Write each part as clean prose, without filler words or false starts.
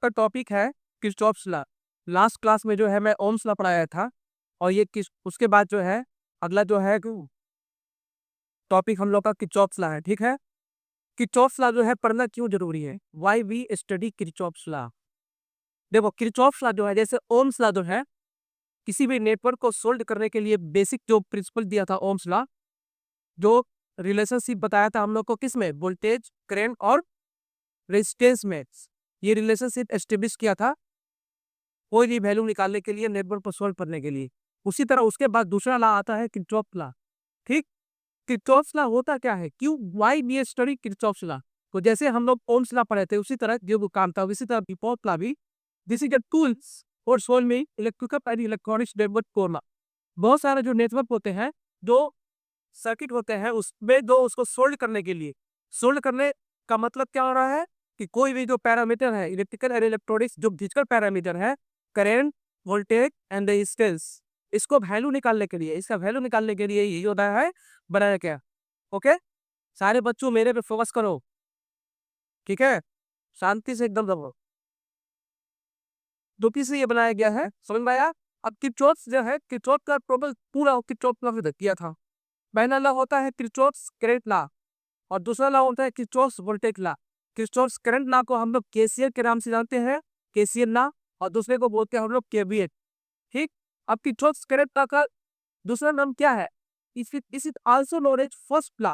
आपका टॉपिक है Kirchhoff's law. Last class में जो है मैं ओम्स लॉ पढ़ाया था और ये किस उसके बाद जो है अगला जो है टॉपिक हम लोग का किरचॉफ्स लॉ है। ठीक है, किरचॉफ्स लॉ जो है पढ़ना क्यों जरूरी है, why we study Kirchhoff's law. देखो किरचॉफ्स लॉ जो है जैसे ओम्स लॉ जो है किसी भी नेटवर्क को सोल्व करने के लिए बेसिक जो प्रिंसिपल दिया था ओम्स लॉ, जो रिलेशनशिप बताया था हम लोग को किसमें, वोल्टेज करंट और रेजिस्टेंस में, ये रिलेशनशिप एस्टेब्लिश किया था कोई भी वैल्यू निकालने के लिए, नेटवर्क को सोल्व करने के लिए। उसी तरह उसके बाद दूसरा लॉ आता है किरचॉफ लॉ। ठीक, किरचॉफ लॉ होता क्या है, क्यों why we study Kirchhoff law. तो जैसे हम लोग ओम्स लॉ पढ़े थे उसी तरह जो काम था उसी तरह किरचॉफ लॉ भी, this is a tools for solving electrical and electronics network problem. बहुत सारे जो नेटवर्क होते हैं, जो सर्किट होते हैं उसमें जो उसको सोल्व करने के लिए, सोल्व करने का मतलब क्या हो रहा है कि कोई भी जो पैरामीटर है इलेक्ट्रिकल एंड इलेक्ट्रॉनिक्स, जो फिजिकल पैरामीटर है करंट वोल्टेज एंड रेजिस्टेंस, इसको वैल्यू निकालने के लिए, इसका वैल्यू निकालने के लिए यही होता है बनाया क्या। ओके, सारे बच्चों मेरे पे फोकस करो, ठीक है, शांति से एकदम रहो। टोपी से ये बनाया गया है, समझ में आया। अब किरचॉफ जो है, किरचॉफ का प्रॉब्लम पूरा किरचॉफ लॉ से किया था। पहला लॉ होता है किरचॉफ करंट लॉ और दूसरा लॉ होता है Kirchhoff voltage law. Kirchhoff current law को हम लोग केसीएल के नाम से जानते हैं, केसीएल लॉ, और दूसरे को बोलते हैं हम लोग केवीएल। ठीक, अब किरचॉफ करंट लॉ का दूसरा नाम क्या है, इस is also known as first law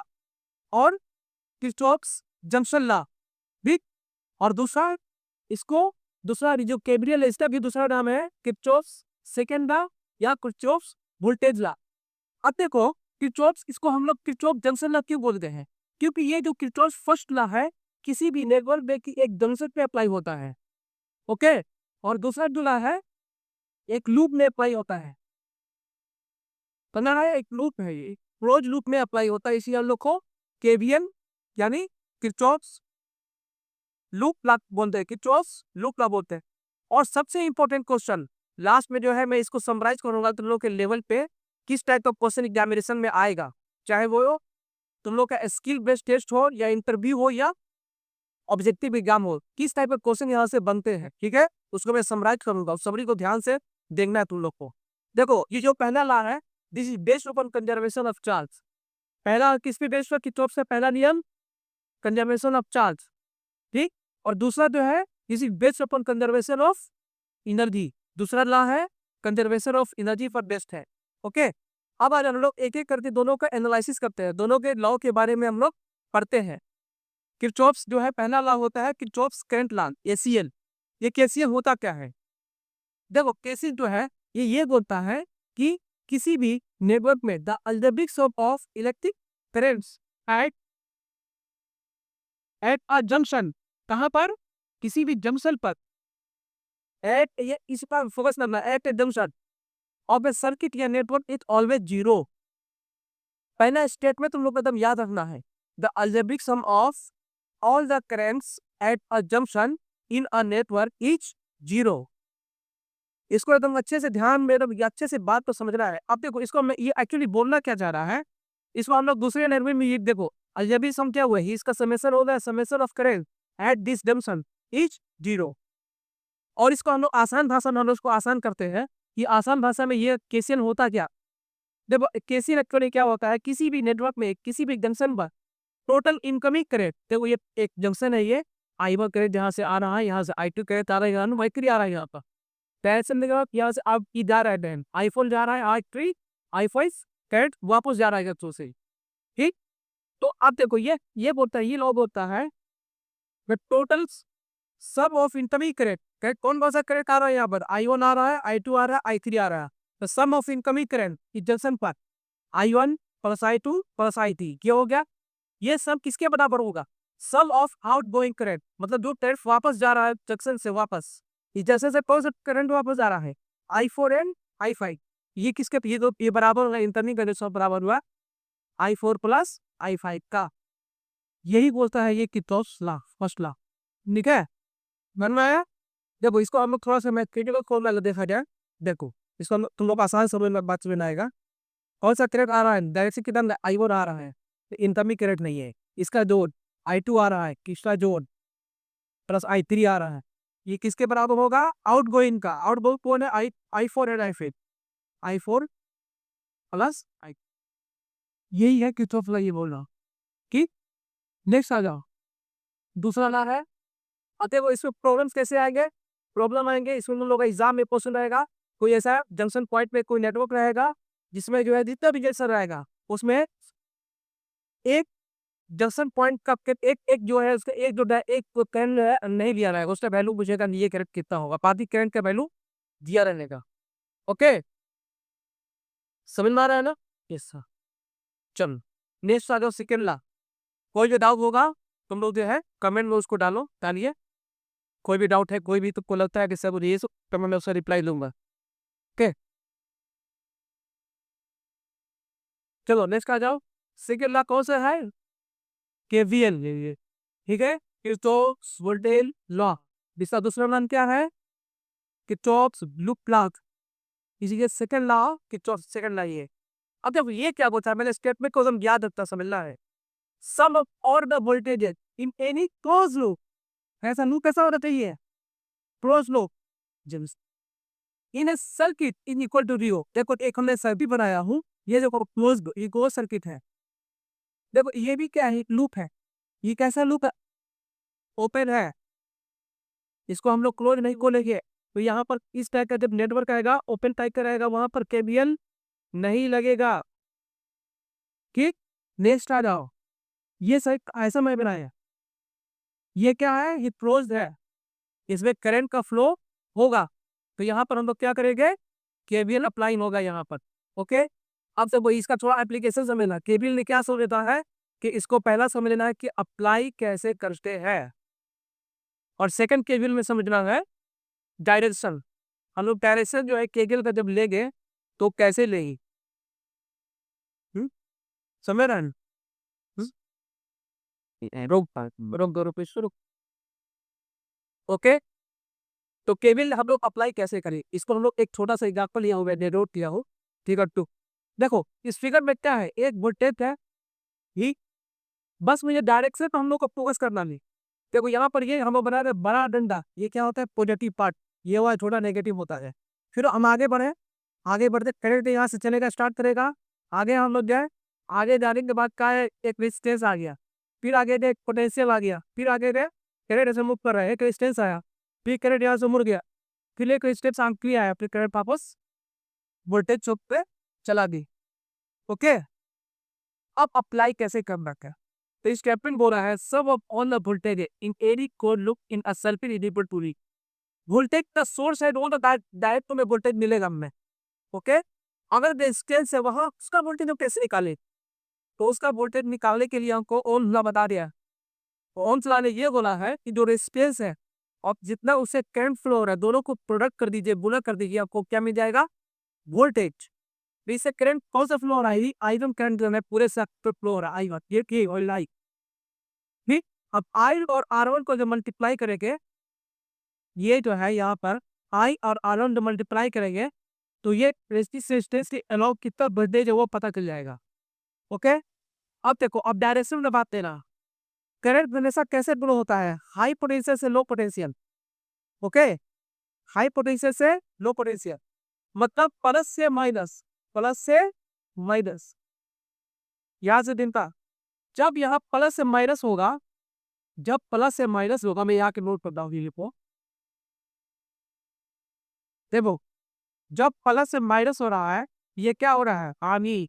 और किरचॉफ जंक्शन लॉ। ठीक, और दूसरा इसको दूसरा जो केवीएल है इसका भी दूसरा नाम है किरचॉफ सेकंड लॉ या किरचॉफ वोल्टेज लॉ। अब देखो किरचॉफ, इसको हम लोग किरचॉफ जंक्शन लॉ क्यों बोलते हैं, क्योंकि ये जो किरचॉफ फर्स्ट लॉ है किसी भी नेटवर्क में की एक जंक्शन पे अप्लाई होता है। ओके, और दूसरा जो लॉ है एक लूप में अप्लाई होता है, समझ है, एक लूप है, ये क्लोज लूप में अप्लाई होता है, इसी हम लोग को केवीएल यानी किरचॉफ लूप लॉ बोलते हैं, किरचॉफ लूप लॉ बोलते हैं। और सबसे इंपॉर्टेंट क्वेश्चन लास्ट में जो है मैं इसको समराइज करूंगा तुम लोग के लेवल पे, किस टाइप ऑफ क्वेश्चन एग्जामिनेशन में आएगा, चाहे वो तुम लोग का स्किल बेस्ड टेस्ट हो या इंटरव्यू हो या ऑब्जेक्टिव एग्जाम हो, किस टाइप ऑफ क्वेश्चन यहाँ से बनते हैं। ठीक है, उसको मैं समराइज करूंगा, उस समरी को ध्यान से देखना है तुम लोग को। देखो ये जो पहला लॉ है this is based upon conservation of charge. पहला किस पे बेस्ड हुआ, किरचॉफ से पहला नियम कंजर्वेशन ऑफ चार्ज। ठीक, और दूसरा जो है this is based upon conservation of energy, दूसरा लॉ है conservation of energy for best है। ओके, अब आज हम लोग एक एक करके दोनों का एनालिसिस करते हैं, दोनों के लॉ के बारे में हम लोग पढ़ते हैं। किरचॉफ्स जो है पहला लॉ होता है किरचॉफ्स करंट लॉ, एसीएल। ये केसीएल होता क्या है, देखो केसीएल जो है ये बोलता है कि किसी भी नेटवर्क में the algebraic sum of electric currents at at a junction, कहां पर, किसी भी जंक्शन पर, एट, ये इस पर फोकस करना, at a junction of a circuit या नेटवर्क इज ऑलवेज जीरो। पहला स्टेटमेंट तुम लोग को एकदम याद रखना है, the algebraic sum of all the currents at a junction in a network is zero। इसको एकदम अच्छे से ध्यान में एकदम अच्छे से बात को समझना है। अब देखो इसको मैं ये एक्चुअली बोलना क्या चाह रहा है, इसको हम लोग दूसरे नेटवर्क में ये देखो अलजेब्रिक सम क्या हुआ है, इसका समेशन होगा summation of current at this junction is zero. और इसको हम लोग आसान भाषा में हम लोग इसको आसान करते हैं कि आसान भाषा में ये केसीएल होता क्या। देखो केसीएल एक्चुअली क्या होता है, किसी भी नेटवर्क में किसी भी जंक्शन पर टोटल इनकमिंग करेंट, देखो ये एक जंक्शन है, ये I1 करेंट जहां से आ रहा है, यहाँ से I2 करेंट आ रहा है, यहाँ I3 आ रहा है, यहाँ पर टेंशन देखो यहाँ से आप की जा रहा है, देन I4 जा रहा है, I3 I5 करेंट वापस जा रहा है जंक्शन से। ठीक, तो अब देखो ये बोलता है, ये लॉ बोलता है टोटल सब ऑफ इनकमिंग करेंट, करेंट कौन कौन सा करेंट आ रहा है, यहाँ पर I1 आ रहा है, I2 आ रहा है, I3 आ रहा है, तो सम ऑफ इनकमिंग करेंट इस जंक्शन पर I1 plus I2 plus I3 क्या हो गया, ये सब किसके बराबर होगा, सम ऑफ आउट गोइंग करंट, मतलब जो करंट वापस जा रहा है जंक्शन से वापस, जैसे से कौन सा करंट वापस जा रहा है I4 एंड I5, ये किसके, ये तो ये बराबर होगा, इंटरनल कंडीशन बराबर हुआ I4 प्लस I5 का, यही बोलता है ये किरचॉफ्स लॉ फर्स्ट लॉ। ठीक है, मन में आया। देखो इसको हम लोग थोड़ा सा मैथमेटिकल फॉर्मूला देखा जाए, देखो इसको तुम लोग आसान समझ में बात समझ आएगा। कौन सा करंट आ रहा है, डायरेक्ट से कितना I1 आ रहा है, तो इनकमिंग करंट नहीं है, इसका जोड़ I2 आ रहा है, किसका जोड़ प्लस I3 आ रहा है, ये किसके बराबर होगा? आउटगोइंग का। आउटगोइंग कौन है? I4 and I5। I4 plus I। यही है किरचॉफ का ये बोलना। ठीक, नेक्स्ट आ जाओ। दूसरा ना है, अतः वो इसमें प्रॉब्लम्स कैसे आएंगे? प्रॉब्लम आएंगे इसमें हम लोग का एग्जाम में क्वेश्चन रहेगा, कोई ऐसा जंक्शन पॉइंट पे कोई नेटवर्क रहेगा जिसमें जो है जितना भी जंक्शन रहेगा उसमें एक जंक्शन पॉइंट का एक एक जो है उसका एक जो एक करंट नहीं दिया रहेगा, उसका वैल्यू पूछेगा ये करंट कितना होगा, बाकी करंट का वैल्यू दिया रहने का। ओके, समझ में आ रहा है ना? Yes sir. चलो नेक्स्ट आ जाओ, सेकेंड ला। कोई भी डाउट होगा तुम लोग जो है कमेंट में उसको डालिए। कोई भी डाउट है, कोई भी तुमको लगता है कि सब ये सब, तो मैं उसका रिप्लाई दूंगा। ओके, चलो नेक्स्ट आ जाओ। सेकेंड ला कौन सा है? केवीएल। ठीक है, किरचॉफ्स वोल्टेज लॉ। इसका दूसरा नाम क्या है? Kirchhoff's loop law. इसी के second law Kirchhoff's second law ये। अब देखो ये क्या बोलता है, मैंने स्टेटमेंट को एकदम याद रखता समझना है। Sum of all the voltages in any close loop. ऐसा लूप कैसा होना चाहिए? Close loop. In a circuit in equal to 0। देखो एक हमने सर्किट बनाया हूं, ये देखो क्लोज सर्किट है। देखो ये भी क्या है? लूप है। ये कैसा लूप है? ओपन है। इसको हम लोग क्लोज नहीं खोलेंगे। तो यहाँ पर इस टाइप का जब नेटवर्क आएगा ओपन टाइप का रहेगा, वहां पर केवीएल नहीं लगेगा। ठीक, नेक्स्ट आ जाओ। ये सर्किट ऐसा मैं बनाया, ये क्या है? ये क्लोज है, इसमें करंट का फ्लो होगा। तो यहाँ पर हम लोग क्या करेंगे? केवीएल अप्लाई होगा यहाँ पर। ओके, अब से वो इसका थोड़ा एप्लीकेशन समझना। केवीएल ने क्या समझ लेता है कि इसको पहला समझ लेना है कि अप्लाई कैसे करते हैं, और सेकंड केवीएल में समझना है डायरेक्शन। हम लोग डायरेक्शन जो है केवीएल का जब लेंगे तो कैसे लेंगे, समझ रहे हैं? रोक रोक दो रुपये शुरू। ओके, तो केवीएल हम लोग अप्लाई कैसे करें, इसको हम लोग एक छोटा सा एग्जाम्पल लिया हुआ है, नोट किया हो। ठीक है, टू देखो इस फिगर में क्या है? एक वोल्टेज है, ही बस मुझे डायरेक्शन पर हम लोग को फोकस करना नहीं। देखो यहाँ पर ये हम लोग बना रहे बड़ा डंडा, ये क्या होता है? पॉजिटिव पार्ट, ये हुआ छोटा नेगेटिव होता है। फिर हम आगे बढ़े, आगे बढ़ते करंट यहाँ से चलेगा, स्टार्ट करेगा। आगे हम लोग जाए, आगे जाने के बाद क्या है? एक रेजिस्टेंस आ गया, फिर आगे एक पोटेंशियल आ गया, फिर आगे गए करंट ऐसे मूव कर रहा है, एक रेजिस्टेंस आया, फिर करंट यहाँ से मुड़ गया, फिर एक रेजिस्टेंस आंखी आया, फिर करंट वापस वोल्टेज चौक पे चला दी। ओके, अब अप्लाई कैसे करना क्या? तो स्टेटमेंट बोल रहा है sum of all the voltage in any closed loop in a circuit is equal to voltage का सोर्स है, वो तो डायरेक्ट तुम्हें वोल्टेज मिलेगा हमें। ओके, अगर रेजिस्टेंस है वहां, उसका वोल्टेज हम कैसे निकाले? तो उसका वोल्टेज निकालने के लिए हमको ओम ला बता दिया। तो ओम ला ने ये बोला है कि जो रेजिस्टेंस है और जितना उसे करंट फ्लो हो रहा है, दोनों को प्रोडक्ट कर दीजिए, गुणा कर दीजिए, आपको क्या मिल जाएगा? वोल्टेज। तो इससे करंट कौन सा फ्लो हो रहा है? I1 करंट जो है पूरे सर्किट पे फ्लो हो रहा है, I1 ये की और लाइक। ठीक, अब I और R1 को जब मल्टीप्लाई करेंगे, ये जो है यहाँ पर I और R1 जब मल्टीप्लाई करेंगे तो ये रेजिस्टेंस के अलाउ कितना वोल्टेज है वो पता चल जाएगा। ओके, अब देखो, अब डायरेक्शन में बात देना। करंट हमेशा कैसे फ्लो होता है? हाई पोटेंशियल से low potential. Okay, high potential से लो पोटेंशियल, मतलब प्लस से माइनस, प्लस से माइनस। यहां से दिन का जब यहाँ प्लस से माइनस होगा, जब प्लस से माइनस होगा, मैं यहाँ के नोट करता हूँ को। देखो जब प्लस से माइनस हो रहा है, ये क्या हो रहा है? हानि।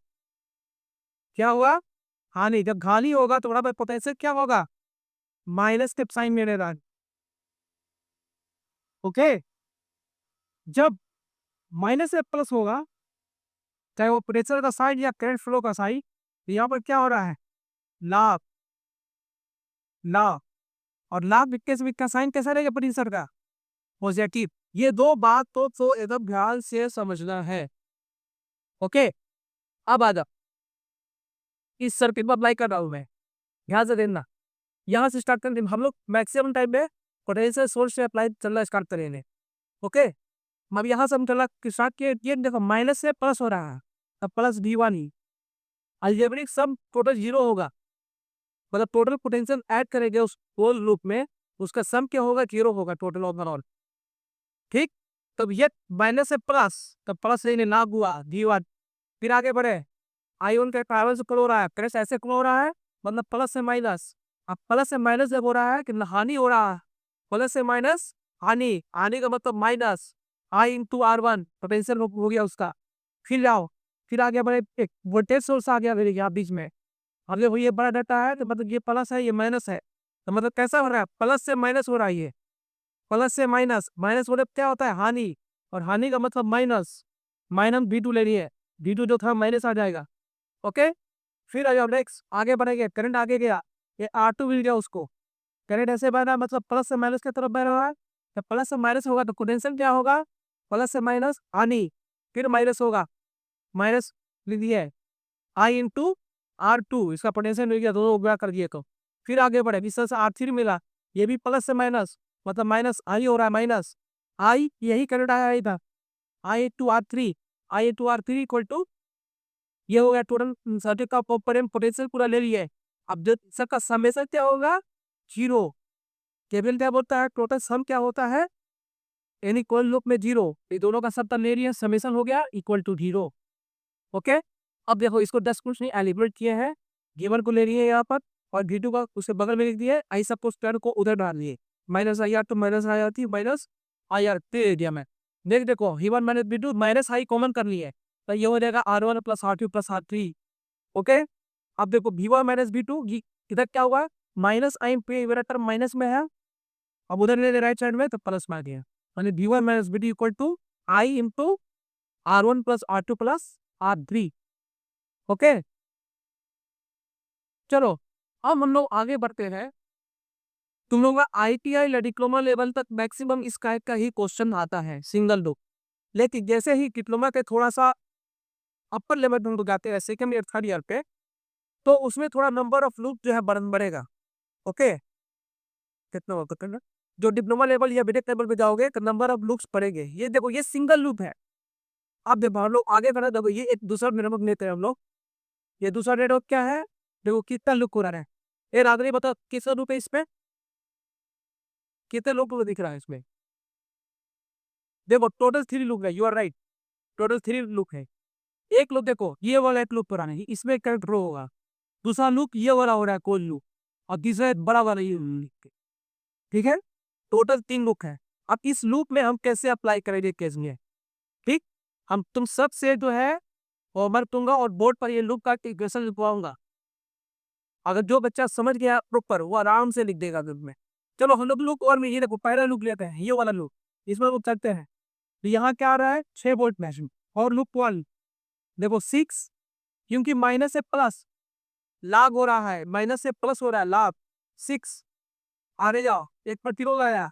क्या हुआ? हानि। जब हानि होगा तो बड़ा पोटेंशियल क्या होगा? माइनस के साइन में रहना। ओके, जब माइनस से प्लस होगा, चाहे वो पोटेंशियल का साइन या करंट फ्लो का साइन, तो यहाँ पर क्या हो रहा है? लाभ। लाभ, और लाभ विक्के का साइन कैसा रहेगा? पोटेंशियल का पॉजिटिव। ये दो बात तो एकदम ध्यान से समझना है। ओके, अब आ जाओ, इस सर्किट में अप्लाई कर रहा हूं मैं, ध्यान से देखना। यहाँ से स्टार्ट करते हम लोग मैक्सिमम टाइम में पोटेंशियल सोर्स से अप्लाई चलना स्टार्ट करेंगे। ओके, अब यहाँ से हम चला स्टार्ट किए, ये देखो माइनस से प्लस हो रहा है, अब प्लस V1 ही अलजेब्रिक सम टोटल 0 होगा, मतलब टोटल पोटेंशियल ऐड करेंगे उस होल लूप में, उसका सम क्या होगा, 0 होगा टोटल ओवरऑल। ठीक, तब ये माइनस है प्लस, तब प्लस लेने ना हुआ D1। फिर आगे बढ़े, आयन के ट्रैवल से क्लो हो रहा है, करंट ऐसे क्लो हो रहा है, मतलब प्लस से माइनस। अब प्लस से माइनस जब हो रहा है कि हानि हो रहा है, प्लस से माइनस हानि, हानि का मतलब माइनस I/R1 पोटेंशियल हो गया उसका। फिर जाओ, फिर आगे बढ़े, एक वोल्टेज सोर्स आ गया मेरे यहाँ बीच में। अब देखो ये बड़ा डाटा है, तो मतलब ये प्लस है, ये माइनस है, तो मतलब कैसा हो रहा है, प्लस से माइनस हो रहा है, ये प्लस से माइनस, माइनस होने पे क्या होता है, हानि, और हानि का मतलब माइनस। माइनस V2 ले रही है, V2 जो था माइनस आ जाएगा। ओके, फिर आ जाओ नेक्स्ट, आगे बढ़ेंगे, करंट आगे गया, ये R2 मिल गया उसको। करंट ऐसे बह रहा है, मतलब प्लस से माइनस की तरफ बह रहा है। जब प्लस से माइनस होगा तो पोटेंशियल क्या होगा, प्लस से माइनस हानि, फिर माइनस होगा, माइनस लिख दिया है, I/R2, इसका पोटेंशियल मिल गया, दोनों गुणा कर दिए तो। फिर आगे बढ़े, इस तरह से R3 मिला, ये भी प्लस से माइनस, मतलब माइनस आई हो रहा है, माइनस आई, यही करंट आया था, I/R3, I/R3 इक्वल टू, ये हो गया टोटल सर्किट का पोटेंशियल पूरा ले लिए। अब जो सबका समेशन क्या होगा, 0। केवल क्या बोलता है, टोटल सम क्या होता है, एन इक्वल लूप में 0, ये दोनों का सब टर्म ले रही समेशन हो गया इक्वल टू 0। ओके, अब देखो इसको 10 कुछ नहीं एलिब्रेट किए हैं, गिवन को ले रही है यहाँ पर, और V2 का उसके बगल में लिख दिए, आई सपोज टर्म को उधर डाल दिए, माइनस आई आर तो माइनस आई आती, माइनस आई आर ते एरिया में। देख देखो V1 माइनस V2, माइनस आई कॉमन कर लिए, तो ये हो जाएगा R1 plus R2 plus R3। Okay, अब देखो V1 माइनस V2, इधर क्या हुआ, माइनस आई पे मेरा टर्म माइनस में है, अब उधर ले राइट साइड में तो प्लस में आ गया, यानी V1 minus V2 equal to I into R1 plus R2 plus R3। Okay, चलो अब हम लोग आगे बढ़ते हैं। तुम लोग का ITI या डिप्लोमा लेवल तक मैक्सिमम इस टाइप का ही क्वेश्चन आता है, सिंगल लूप। लेकिन जैसे ही डिप्लोमा के थोड़ा सा अपर लेवल में लोग जाते हैं, सेकंड ईयर थर्ड ईयर पे, तो उसमें थोड़ा नंबर ऑफ लूप जो है बढ़ेगा। ओके, कितना होगा करना, जो डिप्लोमा लेवल या बीटेक लेवल पे जाओगे तो नंबर ऑफ लूप्स बढ़ेंगे। ये देखो ये सिंगल लूप है। अब देखो हम लोग आगे बढ़े, देखो ये एक दूसरा नेटवर्क लेते हैं हम लोग, ये दूसरा नेटवर्क क्या है, देखो कितना लूप हो रहा है, ये रात्रि बता कितना लूप है इसमें, कितने लूप दिख रहा है इसमें, देखो टोटल 3 लूप है, you are right, total 3 loop है। एक लूप देखो ये वाला एक लूप पुराना है, इसमें करंट रो होगा, दूसरा लूप ये वाला हो रहा है कोल लूप, और तीसरा बड़ा वाला ये loop। ठीक है, टोटल 3 लूप है। अब इस लूप में हम कैसे अप्लाई करेंगे केस में, ठीक, हम तुम सब से जो है होमवर्क दूंगा और बोर्ड पर ये लूप का इक्वेशन लिखवाऊंगा। अगर जो बच्चा समझ गया प्रॉपर, वो आराम से लिख देगा लूप में। चलो हम लोग लूप और में ये देखो पहला लूप लेते हैं, ये वाला लूप, इसमें लूप चलते हैं, तो यहाँ क्या आ रहा है 6 वोल्ट मैक्सिमम, और लूप 1 देखो 6, क्योंकि माइनस से प्लस लाभ हो रहा है, माइनस से प्लस हो रहा है लाभ, 6 आगे जाओ, एक प्रतिरोध आया।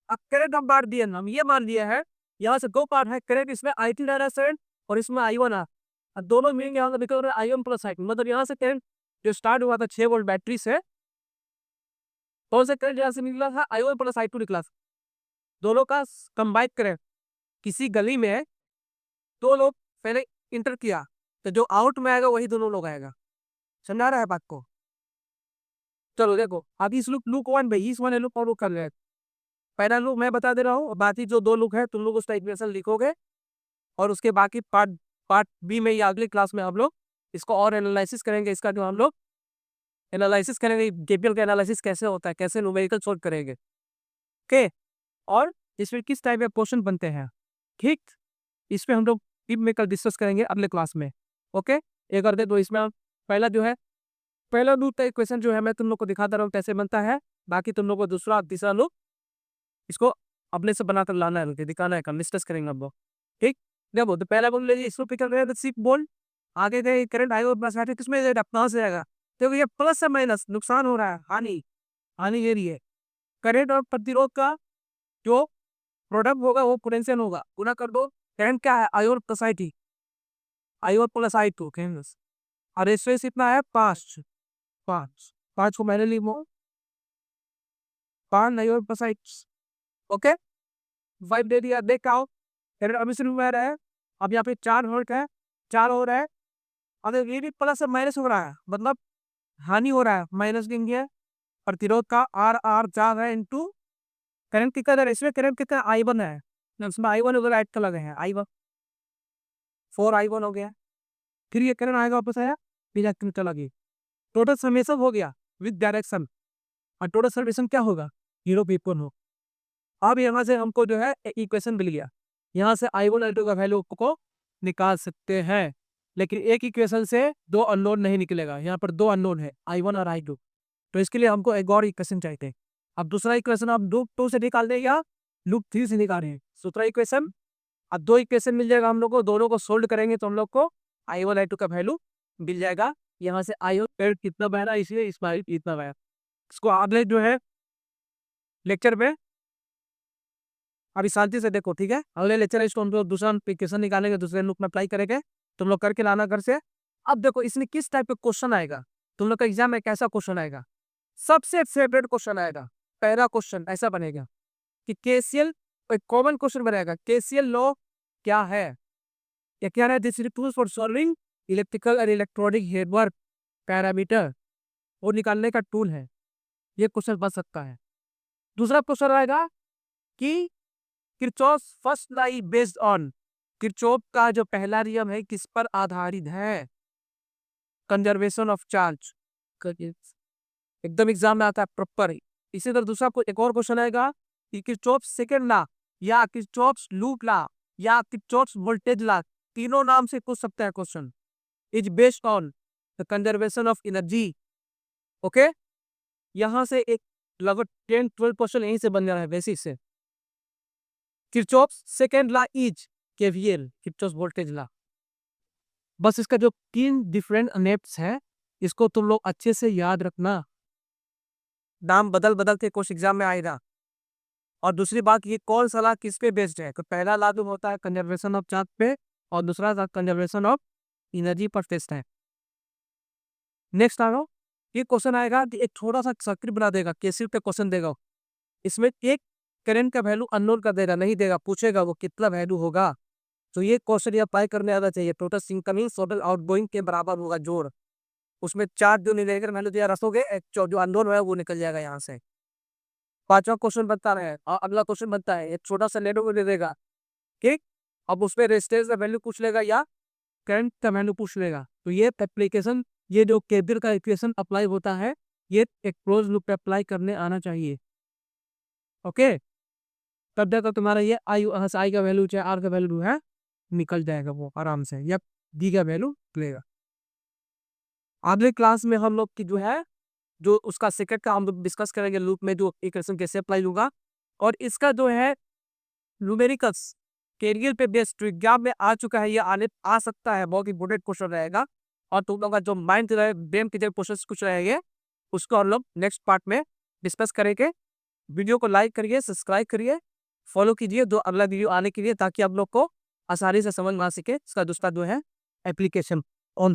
अब करंट हम बांट दिए, हम ये मान लिया है यहाँ से 2 पार्ट है करंट, इसमें I2 डायरेक्शन और इसमें I1 है, अब दोनों मिलेंगे, यहाँ से निकल रहा है I1 प्लस I2, मतलब यहाँ से करंट जो स्टार्ट हुआ था 6 वोल्ट बैटरी से, कौन सा करंट यहाँ से निकला था, I1 प्लस I2 निकला था। दोनों का कंबाइन करें, किसी गली में 2 लोग पहले इंटर किया, तो जो आउट में आएगा वही दोनों लोग आएगा, समझा रहा है बात को। चलो देखो अब इस लूप लूप 1 भाई, इस वाले लूप और कर रहे हैं, पहला लूप मैं बता दे रहा हूँ, बाकी जो 2 लूप है तुम लोग उसका इक्वेशन लिखोगे, और उसके बाकी पार्ट पार्ट बी में या अगली क्लास में हम लोग इसको और एनालिसिस करेंगे, इसका जो हम लोग एनालिसिस करेंगे, केपीएल का एनालिसिस कैसे होता है, कैसे न्यूमेरिकल सॉल्व करेंगे। ओके, और इसमें किस टाइप के क्वेश्चन बनते हैं, ठीक, इस पे हम लोग डीप में कल डिस्कस करेंगे अगले क्लास में। ओके, ये कर दे तो इसमें हम पहला जो है, पहला लूप का इक्वेशन जो है मैं तुम लोग को दिखाता रहा हूँ कैसे बनता है, बाकी तुम लोग को दूसरा तीसरा लूप इसको अपने से बनाकर लाना है, दिखाना है, कल डिस्कस करेंगे हम लोग। ठीक, देखो तो पहला बोल लीजिए, इसको पिक कर रहे हैं सिप बोल, आगे गए करंट आएगा प्लस आएगा, किसमें कहाँ से आएगा, देखो ये प्लस से माइनस नुकसान हो रहा है, हानि, हानि ये रही है, करंट और प्रतिरोध का जो प्रोडक्ट होगा वो पोटेंशियल होगा, गुना कर दो, करंट क्या है I1 plus I2, I1 plus I2 और रेशियो इतना है 5, 5 5 को मैंने लिखो 5 I1 प्लस I2। ओके, 5 दे दिया, देख आओ करंट अभी शुरू में रहा है, अब यहाँ पे 4 वोल्ट है, 4 हो रहा है, अगर ये भी प्लस से माइनस हो रहा है मतलब हानि हो रहा है, माइनस देंगे, प्रतिरोध का आर आर 4 है इंटू करंट कितना है, इसमें करंट कितना I1 है, इसमें I1 उधर ऐड कर लगे हैं, I1 4I1 हो गया। फिर ये करंट आएगा वापस आया, बिना करंट चला गया। टोटल समेशन हो गया विद डायरेक्शन, और टोटल समेशन क्या होगा, 0 हो। अब यहाँ से हमको जो है इक्वेशन मिल गया, यहाँ से I1 I2 का वैल्यू को निकाल सकते हैं, लेकिन एक इक्वेशन से दो अननोन नहीं निकलेगा। यहाँ पर दो अननोन है, I1 और I2, तो इसके लिए हमको एक और इक्वेशन चाहिए। अब दूसरा इक्वेशन आप लूप 2 से निकाल दें या लूप 3 से निकालें, दूसरा इक्वेशन। अब दो इक्वेशन मिल जाएगा हम लोग को, दोनों को सोल्व करेंगे तो हम लोग को I1 I2 का वैल्यू मिल जाएगा। यहाँ से I1 कितना बह रहा है, इसलिए इस बार इतना बह, इसको आपने जो है लेक्चर में अभी शांति से देखो, ठीक है। अगले लेक्चर इसको हम लोग दूसरा इक्वेशन निकालेंगे, दूसरे लूप में अप्लाई करेंगे, तुम लोग करके लाना घर से। अब देखो इसमें किस टाइप का क्वेश्चन आएगा, तुम लोग का एग्जाम में कैसा क्वेश्चन आएगा। सबसे फेवरेट क्वेश्चन आएगा, पहला क्वेश्चन ऐसा बनेगा कि केसीएल, एक कॉमन क्वेश्चन बनेगा, केसीएल लॉ क्या है, या क्या है, this is tools for solving electrical और इलेक्ट्रॉनिक हेडवर्क पैरामीटर, वो निकालने का टूल है, ये क्वेश्चन बन सकता है। दूसरा क्वेश्चन आएगा कि Kirchhoff first law based on, Kirchhoff का जो पहला नियम है किस पर आधारित है, कंजर्वेशन ऑफ चार्ज, एकदम एग्जाम में आता है प्रॉपर। इसी तरह दूसरा एक और क्वेश्चन आएगा कि किरचॉफ सेकंड लॉ या किरचॉफ लूप लॉ या किरचॉफ वोल्टेज लॉ, तीनों नाम से पूछ सकता है question, is based on the conservation of energy. Okay, यहां से एक लगभग 10-12 क्वेश्चन यहीं से बन जा रहा है बेसिक से। Kirchhoff second law is KVL, Kirchhoff voltage law. बस इसका जो 3 डिफरेंट नेम्स है, इसको तुम लोग अच्छे से याद रखना, नाम बदल बदल के कुछ एग्जाम में आएगा। और दूसरी बात, ये कौन सा लॉ किस पे बेस्ड है, तो पहला लॉ जो होता है कंजर्वेशन ऑफ चार्ज पे, और दूसरा लॉ कंजर्वेशन ऑफ एनर्जी पर बेस्ड है। नेक्स्ट आ लो, ये क्वेश्चन आएगा कि एक थोड़ा सा सर्किट बना देगा, केसीएल पे क्वेश्चन देगा, इसमें एक करंट का वैल्यू अननोन कर देगा, नहीं देगा, पूछेगा वो कितना वैल्यू होगा। तो ये क्वेश्चन ये अप्लाई करने आना चाहिए, टोटल इनकमिंग टोटल आउटगोइंग के बराबर होगा जोड़, उसमें चार्ज जो निकलेगा वैल्यू दिया रखोगे, एक जो अननोन है वो निकल जाएगा यहाँ से। पांचवा क्वेश्चन बनता है, और अगला क्वेश्चन बनता है, एक छोटा सा लेडो को दे देगा, ठीक। अब उसमें रेजिस्टेंस का वैल्यू पूछ लेगा या करंट का वैल्यू पूछ लेगा। तो ये एप्लीकेशन, ये जो केबीर का इक्वेशन अप्लाई होता है, ये एक क्लोज लूप पे अप्लाई करने आना चाहिए। ओके, तब जाकर तुम्हारा ये आई का वैल्यू चाहे आर का वैल्यू है निकल जाएगा वो आराम से, या डी का वैल्यू लेगा। अगले क्लास में हम लोग की जो है, जो उसका सेकंड का हम लोग डिस्कस करेंगे, लूप में जो इक्वेशन कैसे अप्लाई लूंगा, और इसका जो है न्यूमेरिकल्स कैरियर पे बेस्ड एग्जाम में आ चुका है, ये आने आ सकता है, बहुत इंपोर्टेंट क्वेश्चन रहेगा। और तुम लोग का जो माइंड रहे, ब्रेन के जो क्वेश्चन कुछ रहेंगे, उसको हम लोग नेक्स्ट पार्ट में डिस्कस करेंगे। वीडियो को लाइक करिए, सब्सक्राइब करिए, फॉलो कीजिए दो अगला वीडियो आने के लिए, ताकि आप लोग को आसानी से समझ में आ सके इसका दूसरा जो है एप्लीकेशन ऑन